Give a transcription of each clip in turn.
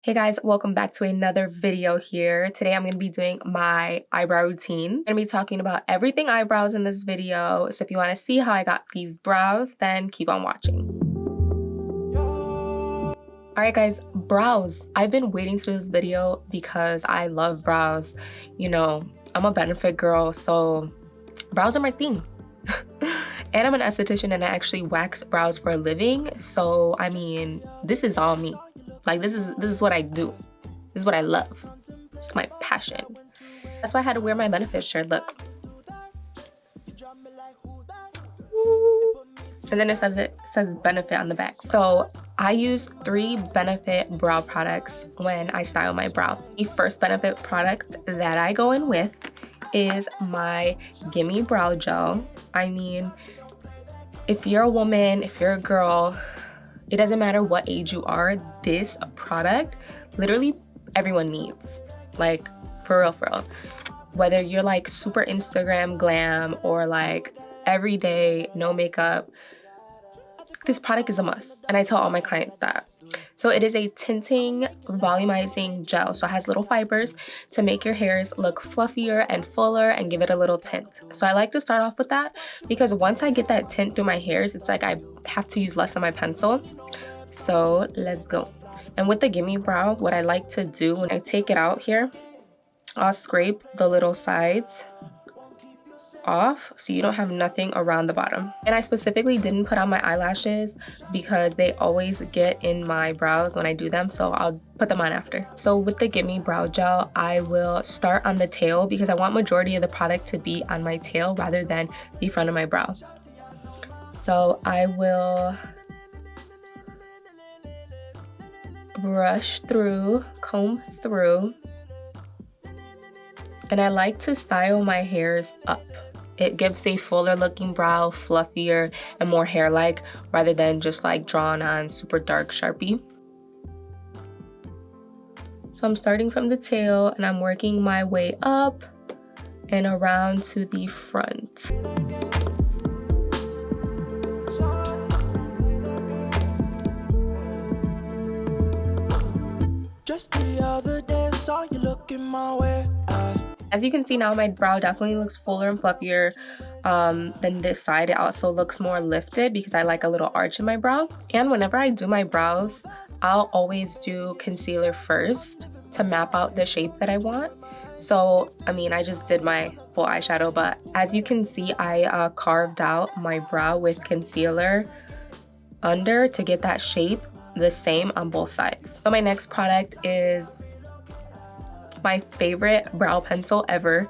Hey guys, welcome back to another video here. Today I'm going to be doing my eyebrow routine. I'm going to be talking about everything eyebrows in this video. So if you want to see how I got these brows, then keep on watching. Alright guys, brows. I've been waiting to do this video because I love brows. You know, I'm a benefit girl, so brows are my thing. And I'm an esthetician and I actually wax brows for a living. So I mean, this is all me. Like this is what I do. This is what I love. It's my passion. That's why I had to wear my benefit shirt. Look. And then it says benefit on the back. So I use 3 benefit brow products when I style my brow. The first benefit product that I go in with is my Gimme Brow Gel. I mean, if you're a woman, if you're a girl, it doesn't matter what age you are, this product literally everyone needs. Like for real. Whether you're like super Instagram glam or like everyday no makeup, this product is a must. And I tell all my clients that. So it is a tinting volumizing gel. So it has little fibers to make your hairs look fluffier and fuller and give it a little tint. So I like to start off with that because once I get that tint through my hairs, it's like I have to use less of my pencil. So let's go. And with the Gimme Brow, what I like to do when I take it out here, I'll scrape the little sides off so you don't have nothing around the bottom. And I specifically didn't put on my eyelashes because they always get in my brows when I do them, so I'll put them on after. So with the Gimme Brow Gel, I will start on the tail because I want majority of the product to be on my tail rather than the front of my brow. So I will brush through, comb through, and I like to style my hairs up. It gives a fuller looking brow, fluffier and more hair-like rather than just like drawn on super dark Sharpie. So I'm starting from the tail and I'm working my way up and around to the front. Just the other day I saw you looking my way. As you can see now, my brow definitely looks fuller and fluffier than this side. It also looks more lifted because I like a little arch in my brow. And whenever I do my brows, I'll always do concealer first to map out the shape that I want. So, I mean, I just did my full eyeshadow, but as you can see, I carved out my brow with concealer under to get that shape the same on both sides. So my next product is my favorite brow pencil ever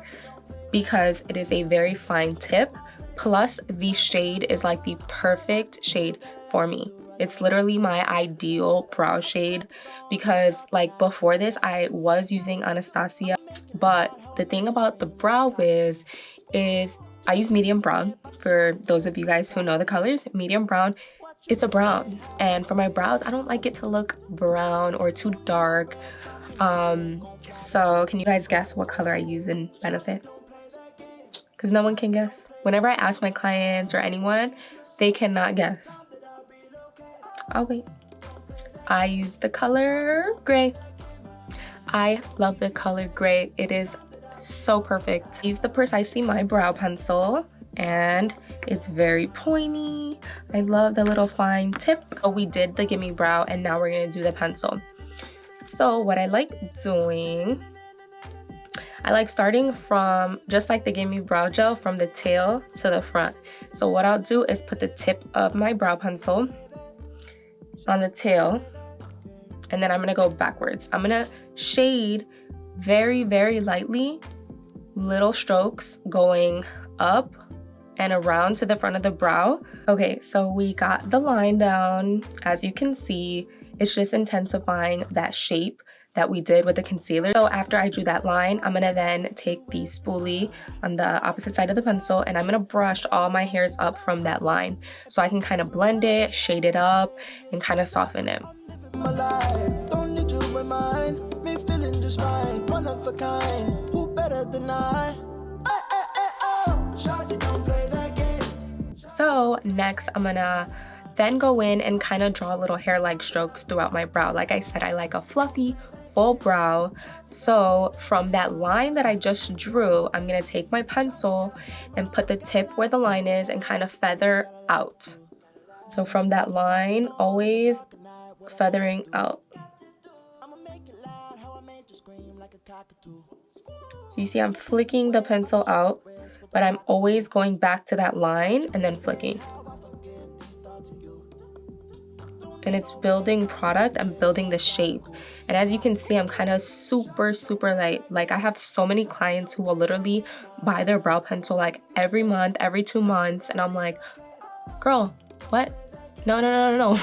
because it is a very fine tip, plus the shade is like the perfect shade for me. It's literally my ideal brow shade because like before this I was using Anastasia, but the thing about the Brow Wiz is I use medium brown. For those of you guys who know the colors, medium brown, it's a brown, and for my brows I don't like it to look brown or too dark. So can you guys guess what color I use in Benefit? Because no one can guess. Whenever I ask my clients or anyone, they cannot guess. Oh wait, I use the color gray. I love the color gray. It is so perfect. I use the Precisely My Brow Pencil and it's very pointy. I love the little fine tip. Oh, we did the Gimme Brow and now we're gonna do the pencil. So what I like doing, I like starting from, just like the Gimme Brow Gel, from the tail to the front. So what I'll do is put the tip of my brow pencil on the tail, and then I'm gonna go backwards. I'm gonna shade very, very lightly, little strokes going up and around to the front of the brow. Okay, so we got the line down. As you can see, it's just intensifying that shape that we did with the concealer. So after I drew that line, I'm gonna then take the spoolie on the opposite side of the pencil and I'm gonna brush all my hairs up from that line so I can kind of blend it, shade it up, and kind of soften it. My life, don't need to remind me, feeling just fine, one of a kind, who better than I? Shawty, don't play that game. So next I'm gonna then go in and kind of draw little hair-like strokes throughout my brow. Like I said, I like a fluffy, full brow. So from that line that I just drew, I'm gonna take my pencil and put the tip where the line is and kind of feather out. So from that line, always feathering out. So you see I'm flicking the pencil out, but I'm always going back to that line and then flicking. And it's building product, I'm building the shape. And as you can see, I'm kind of super light. Like I have so many clients who will literally buy their brow pencil like every month, every 2 months. And I'm like, girl, what? No.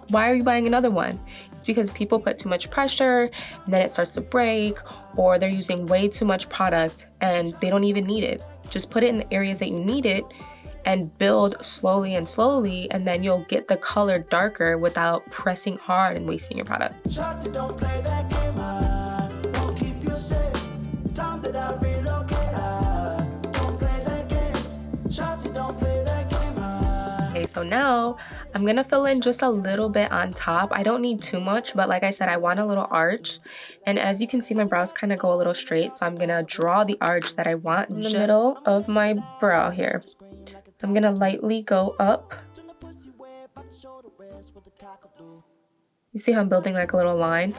Why are you buying another one? It's because people put too much pressure and then it starts to break, or they're using way too much product and they don't even need it. Just put it in the areas that you need it and build slowly, and then you'll get the color darker without pressing hard and wasting your product. Okay, so now I'm gonna fill in just a little bit on top. I don't need too much, but like I said, I want a little arch. And as you can see, my brows kind of go a little straight, so I'm gonna draw the arch that I want in the middle of my brow here. I'm gonna lightly go up. You see how I'm building like a little line?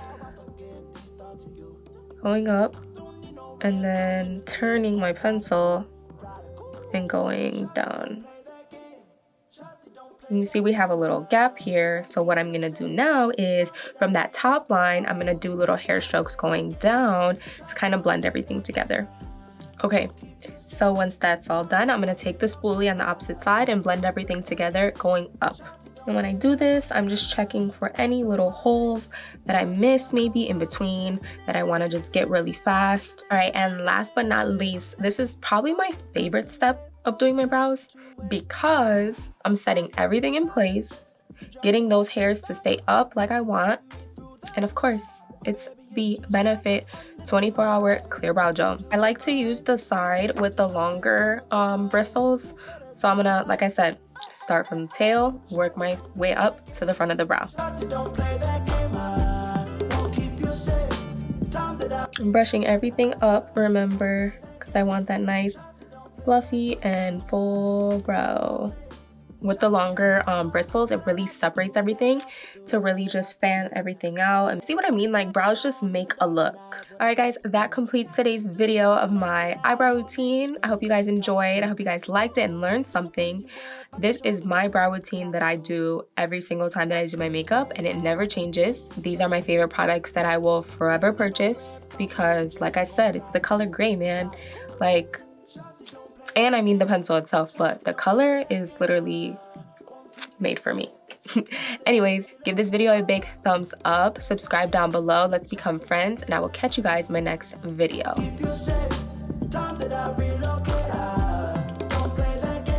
Going up and then turning my pencil and going down. And you see we have a little gap here. So what I'm gonna do now is from that top line, I'm gonna do little hair strokes going down to kind of blend everything together. Okay, so once that's all done, I'm gonna take the spoolie on the opposite side and blend everything together going up. And when I do this, I'm just checking for any little holes that I missed maybe in between that I wanna just get really fast. All right, and last but not least, this is probably my favorite step of doing my brows because I'm setting everything in place, getting those hairs to stay up like I want, and of course, it's the Benefit 24-hour clear brow gel. I like to use the side with the longer bristles, so I'm gonna, like I said, start from the tail, work my way up to the front of the brow. I'm brushing everything up, remember, because I want that nice fluffy and full brow. With the longer bristles, it really separates everything to really just fan everything out. And see what I mean? Like, brows just make a look. All right, guys, that completes today's video of my eyebrow routine. I hope you guys enjoyed. I hope you guys liked it and learned something. This is my brow routine that I do every single time that I do my makeup, and it never changes. These are my favorite products that I will forever purchase because, like I said, it's the color gray, man. Like, and I mean the pencil itself, but the color is literally made for me. Anyways, give this video a big thumbs up, subscribe down below, let's become friends, and I will catch you guys in my next video.